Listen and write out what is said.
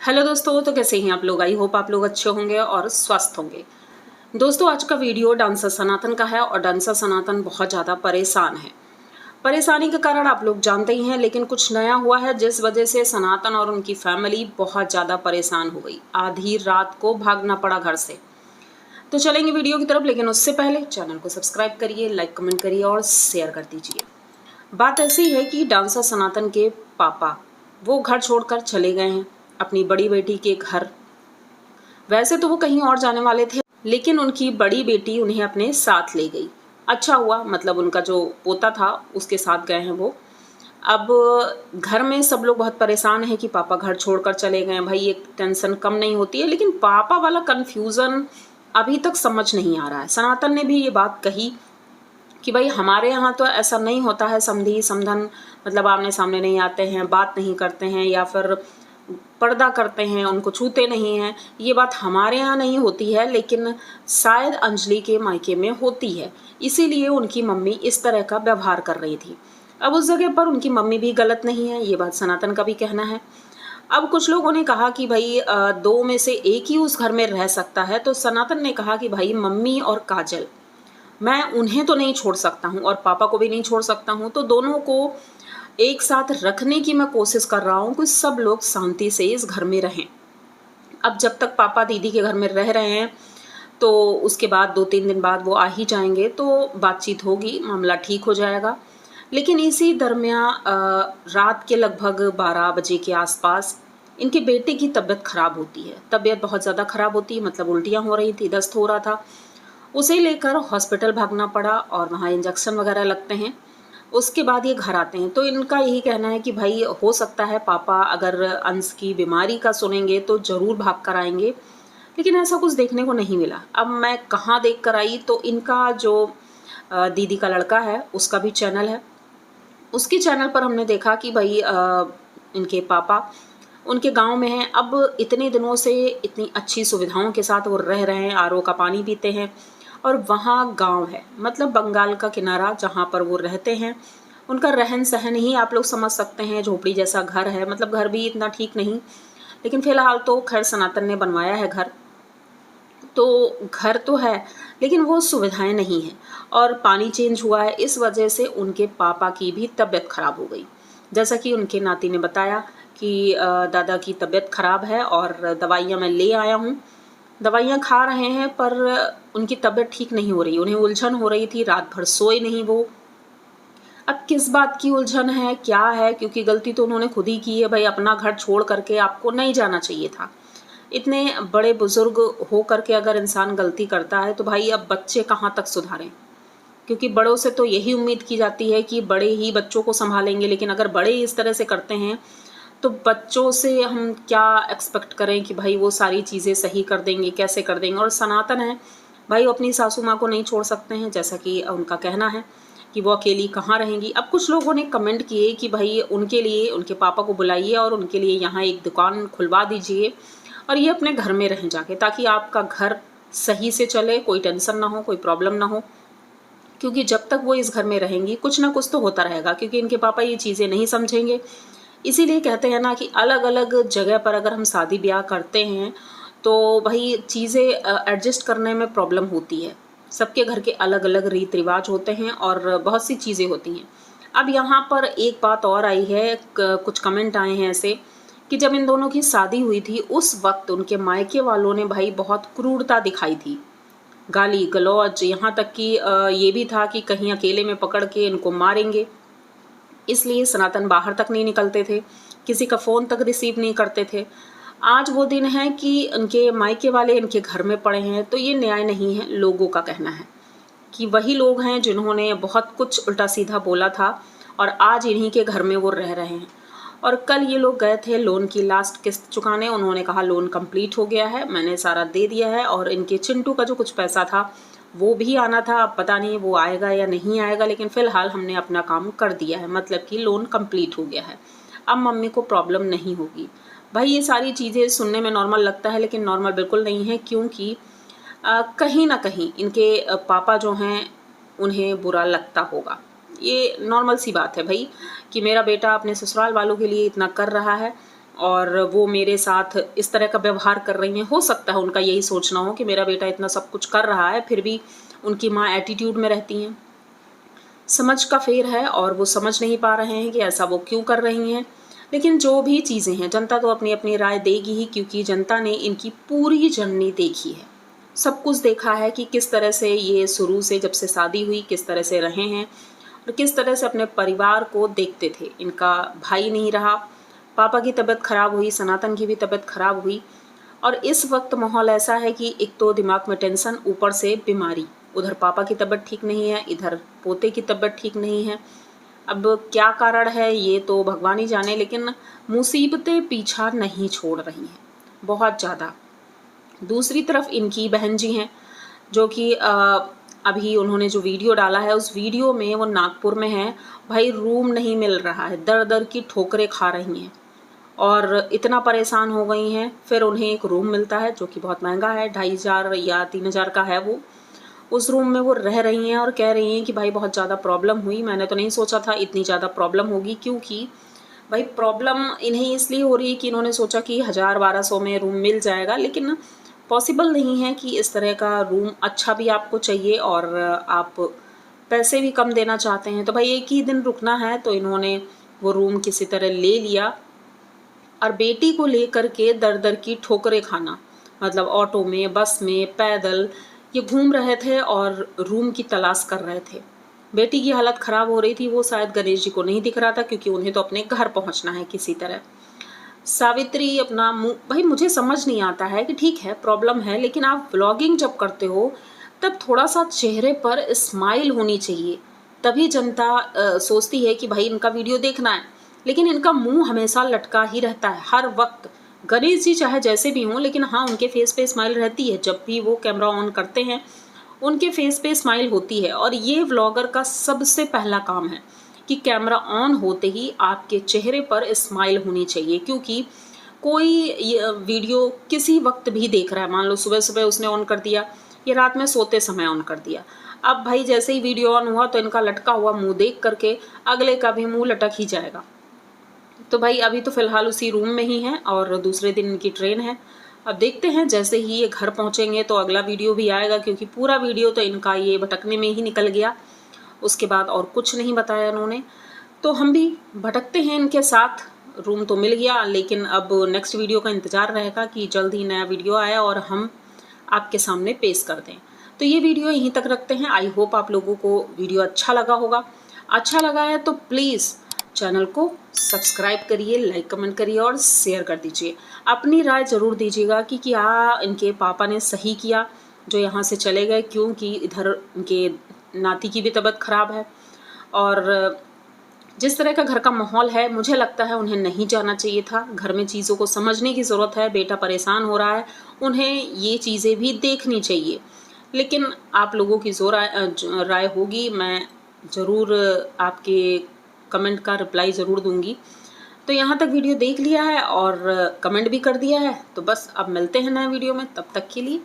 Hello दोस्तों, तो कैसे हैं आप लोग। आई होप आप लोग अच्छे होंगे और स्वस्थ होंगे। दोस्तों, आज का वीडियो डांसर सनातन का है और डांसर सनातन बहुत ज़्यादा परेशान है। परेशानी का कारण आप लोग जानते ही हैं, लेकिन कुछ नया हुआ है जिस वजह से सनातन और उनकी फैमिली बहुत ज़्यादा परेशान हो गई। आधी रात को भागना पड़ा घर से। तो चलेंगे वीडियो की तरफ, लेकिन उससे पहले चैनल को सब्सक्राइब करिए, लाइक कमेंट करिए और शेयर कर दीजिए। बात ऐसी है कि डांसर सनातन के पापा वो घर छोड़कर चले गए हैं अपनी बड़ी बेटी के घर। वैसे तो वो कहीं और जाने वाले थे, लेकिन उनकी बड़ी बेटी उन्हें अपने साथ ले गई। अच्छा हुआ, मतलब उनका जो पोता था उसके साथ गए हैं वो। अब घर में सब लोग बहुत परेशान हैं कि पापा घर छोड़कर चले गए। भाई एक टेंशन कम नहीं होती है, लेकिन पापा वाला कन्फ्यूज़न अभी तक समझ नहीं आ रहा है। सनातन ने भी ये बात कही कि भाई हमारे यहाँ तो ऐसा नहीं होता है, समधी समधन मतलब आमने सामने नहीं आते हैं, बात नहीं करते हैं या फिर पर्दा करते हैं, उनको छूते नहीं हैं। ये बात हमारे यहाँ नहीं होती है, लेकिन शायद अंजलि के मायके में होती है, इसीलिए उनकी मम्मी इस तरह का व्यवहार कर रही थी। अब उस जगह पर उनकी मम्मी भी गलत नहीं है, ये बात सनातन का भी कहना है। अब कुछ लोगों ने कहा कि भाई दो में से एक ही उस घर में रह सकता है, तो सनातन ने कहा कि भाई मम्मी और काजल, मैं उन्हें तो नहीं छोड़ सकता हूँ और पापा को भी नहीं छोड़ सकता हूँ, तो दोनों को एक साथ रखने की मैं कोशिश कर रहा हूँ कि सब लोग शांति से इस घर में रहें। अब जब तक पापा दीदी के घर में रह रहे हैं, तो उसके बाद 2-3 दिन बाद वो आ ही जाएंगे, तो बातचीत होगी, मामला ठीक हो जाएगा। लेकिन इसी दरमियान रात के लगभग 12 बजे के आसपास इनके बेटे की तबीयत खराब होती है। तबीयत बहुत ज़्यादा खराब होती है, मतलब उल्टियाँ हो रही थी, दस्त हो रहा था। उसे लेकर हॉस्पिटल भागना पड़ा और वहाँ इंजेक्शन वगैरह लगते हैं। उसके बाद ये घर आते हैं। तो इनका यही कहना है कि भाई हो सकता है पापा अगर अंश की बीमारी का सुनेंगे तो ज़रूर भाग कर आएंगे, लेकिन ऐसा कुछ देखने को नहीं मिला। अब मैं कहाँ देख कर आई, तो इनका जो दीदी का लड़का है उसका भी चैनल है, उसके चैनल पर हमने देखा कि भाई इनके पापा उनके गांव में हैं। अब इतने दिनों से इतनी अच्छी सुविधाओं के साथ वो रह रहे हैं, आरओ का पानी पीते हैं, और वहाँ गांव है, मतलब बंगाल का किनारा जहाँ पर वो रहते हैं। उनका रहन सहन ही आप लोग समझ सकते हैं, झोपड़ी जैसा घर है, मतलब घर भी इतना ठीक नहीं, लेकिन फ़िलहाल तो खैर सनातन ने बनवाया है घर। तो घर तो है, लेकिन वो सुविधाएं नहीं हैं, और पानी चेंज हुआ है, इस वजह से उनके पापा की भी तबीयत खराब हो गई। जैसा कि उनके नाती ने बताया कि दादा की तबीयत खराब है और दवाइयाँ मैं ले आया हूँ। दवाइयाँ खा रहे हैं पर उनकी तबीयत ठीक नहीं हो रही, उन्हें उलझन हो रही थी, रात भर सोए नहीं वो। अब किस बात की उलझन है, क्या है, क्योंकि गलती तो उन्होंने खुद ही की है। भाई अपना घर छोड़ करके आपको नहीं जाना चाहिए था। इतने बड़े बुजुर्ग हो करके अगर इंसान गलती करता है तो भाई अब बच्चे कहाँ तक सुधारें, क्योंकि बड़ों से तो यही उम्मीद की जाती है कि बड़े ही बच्चों को संभालेंगे, लेकिन अगर बड़े इस तरह से करते हैं तो बच्चों से हम क्या एक्सपेक्ट करें कि भाई वो सारी चीज़ें सही कर देंगे, कैसे कर देंगे। और सनातन है भाई, वो अपनी सासू माँ को नहीं छोड़ सकते हैं, जैसा कि उनका कहना है कि वो अकेली कहाँ रहेंगी। अब कुछ लोगों ने कमेंट किए कि भाई उनके लिए उनके पापा को बुलाइए और उनके लिए यहाँ एक दुकान खुलवा दीजिए और ये अपने घर में रहें जाके, ताकि आपका घर सही से चले, कोई टेंशन ना हो, कोई प्रॉब्लम ना हो। क्योंकि जब तक वो इस घर में रहेंगी कुछ ना कुछ तो होता रहेगा, क्योंकि इनके पापा ये चीज़ें नहीं समझेंगे। इसीलिए कहते हैं ना कि अलग अलग जगह पर अगर हम शादी ब्याह करते हैं तो भाई चीज़ें एडजस्ट करने में प्रॉब्लम होती है। सबके घर के अलग अलग रीत रिवाज होते हैं और बहुत सी चीज़ें होती हैं। अब यहाँ पर एक बात और आई है, कुछ कमेंट आए हैं ऐसे कि जब इन दोनों की शादी हुई थी उस वक्त उनके मायके वालों ने भाई बहुत क्रूरता दिखाई थी, गाली गलौज, यहाँ तक कि ये भी था कि कहीं अकेले में पकड़ के इनको मारेंगे। इसलिए सनातन बाहर तक नहीं निकलते थे, किसी का फ़ोन तक रिसीव नहीं करते थे। आज वो दिन है कि उनके मायके वाले इनके घर में पड़े हैं, तो ये न्याय नहीं है। लोगों का कहना है कि वही लोग हैं जिन्होंने बहुत कुछ उल्टा सीधा बोला था और आज इन्हीं के घर में वो रह रहे हैं। और कल ये लोग गए थे लोन की लास्ट किस्त चुकाने, उन्होंने कहा लोन कंप्लीट हो गया है, मैंने सारा दे दिया है, और इनके चिंटू का जो कुछ पैसा था वो भी आना था। अब पता नहीं वो आएगा या नहीं आएगा, लेकिन फ़िलहाल हमने अपना काम कर दिया है, मतलब कि लोन कंप्लीट हो गया है। अब मम्मी को प्रॉब्लम नहीं होगी। भाई ये सारी चीज़ें सुनने में नॉर्मल लगता है, लेकिन नॉर्मल बिल्कुल नहीं है, क्योंकि कहीं ना कहीं इनके पापा जो हैं उन्हें बुरा लगता होगा। ये नॉर्मल सी बात है भाई कि मेरा बेटा अपने ससुराल वालों के लिए इतना कर रहा है, और वो मेरे साथ इस तरह का व्यवहार कर रही हैं। हो सकता है उनका यही सोचना हो कि मेरा बेटा इतना सब कुछ कर रहा है फिर भी उनकी माँ एटीट्यूड में रहती हैं। समझ का फेर है और वो समझ नहीं पा रहे हैं कि ऐसा वो क्यों कर रही हैं। लेकिन जो भी चीज़ें हैं जनता तो अपनी अपनी राय देगी ही, क्योंकि जनता ने इनकी पूरी जर्नी देखी है, सब कुछ देखा है कि किस तरह से ये शुरू से जब से शादी हुई किस तरह से रहे हैं और किस तरह से अपने परिवार को देखते थे। इनका भाई नहीं रहा, पापा की तबीयत खराब हुई, सनातन की भी तबीयत खराब हुई और इस वक्त माहौल ऐसा है कि एक तो दिमाग में टेंशन, ऊपर से बीमारी, उधर पापा की तबीयत ठीक नहीं है, इधर पोते की तबीयत ठीक नहीं है। अब क्या कारण है ये तो भगवान ही जाने, लेकिन मुसीबतें पीछा नहीं छोड़ रही हैं बहुत ज़्यादा। दूसरी तरफ इनकी बहन जी हैं जो कि अभी उन्होंने जो वीडियो डाला है उस वीडियो में वो नागपुर में है, भाई रूम नहीं मिल रहा है, दर दर की ठोकरें खा रही हैं और इतना परेशान हो गई हैं। फिर उन्हें एक रूम मिलता है जो कि बहुत महंगा है, 2500 या 3000 का है वो। उस रूम में वो रह रही हैं और कह रही हैं कि भाई बहुत ज़्यादा प्रॉब्लम हुई, मैंने तो नहीं सोचा था इतनी ज़्यादा प्रॉब्लम होगी, क्योंकि भाई प्रॉब्लम इन्हें इसलिए हो रही है कि इन्होंने सोचा कि 1000-1200 में रूम मिल जाएगा, लेकिन पॉसिबल नहीं है कि इस तरह का रूम अच्छा भी आपको चाहिए और आप पैसे भी कम देना चाहते हैं। तो भाई एक ही दिन रुकना है तो इन्होंने वो रूम किसी तरह ले लिया और बेटी को लेकर के दर दर की ठोकरें खाना, मतलब ऑटो में, बस में, पैदल ये घूम रहे थे और रूम की तलाश कर रहे थे। बेटी की हालत ख़राब हो रही थी, वो शायद गणेश जी को नहीं दिख रहा था क्योंकि उन्हें तो अपने घर पहुंचना है किसी तरह। सावित्री अपना मुँह, भाई मुझे समझ नहीं आता है कि ठीक है प्रॉब्लम है, लेकिन आप व्लॉगिंग जब करते हो तब थोड़ा सा चेहरे पर स्माइल होनी चाहिए, तभी जनता सोचती है कि भाई इनका वीडियो देखना है। लेकिन इनका मुंह हमेशा लटका ही रहता है हर वक्त। गणेश जी चाहे जैसे भी हों, लेकिन हाँ उनके फेस पे स्माइल रहती है, जब भी वो कैमरा ऑन करते हैं उनके फेस पे स्माइल होती है। और ये व्लॉगर का सबसे पहला काम है कि कैमरा ऑन होते ही आपके चेहरे पर स्माइल होनी चाहिए, क्योंकि कोई ये वीडियो किसी वक्त भी देख रहा है, मान लो सुबह सुबह उसने ऑन कर दिया, ये रात में सोते समय ऑन कर दिया, अब भाई जैसे ही वीडियो ऑन हुआ तो इनका लटका हुआ मुंह देख करके अगले का भी मुंह लटक ही जाएगा। तो भाई अभी तो फ़िलहाल उसी रूम में ही हैं और दूसरे दिन इनकी ट्रेन है। अब देखते हैं जैसे ही ये घर पहुँचेंगे तो अगला वीडियो भी आएगा, क्योंकि पूरा वीडियो तो इनका ये भटकने में ही निकल गया, उसके बाद और कुछ नहीं बताया इन्होंने। तो हम भी भटकते हैं इनके साथ। रूम तो मिल गया, लेकिन अब नेक्स्ट वीडियो का इंतज़ार रहेगा कि जल्द ही नया वीडियो आए और हम आपके सामने पेश कर दें। तो ये वीडियो यहीं तक रखते हैं। आई होप आप लोगों को वीडियो अच्छा लगा होगा। अच्छा लगा है तो प्लीज़ चैनल को सब्सक्राइब करिए, लाइक कमेंट करिए और शेयर कर दीजिए। अपनी राय ज़रूर दीजिएगा कि क्या इनके पापा ने सही किया जो यहाँ से चले गए, क्योंकि इधर इनके नाती की भी तबीयत ख़राब है और जिस तरह का घर का माहौल है मुझे लगता है उन्हें नहीं जाना चाहिए था। घर में चीज़ों को समझने की ज़रूरत है, बेटा परेशान हो रहा है, उन्हें ये चीज़ें भी देखनी चाहिए। लेकिन आप लोगों की जो राय होगी मैं ज़रूर आपके कमेंट का रिप्लाई ज़रूर दूंगी। तो यहाँ तक वीडियो देख लिया है और कमेंट भी कर दिया है, तो बस अब मिलते हैं नए वीडियो में, तब तक के लिए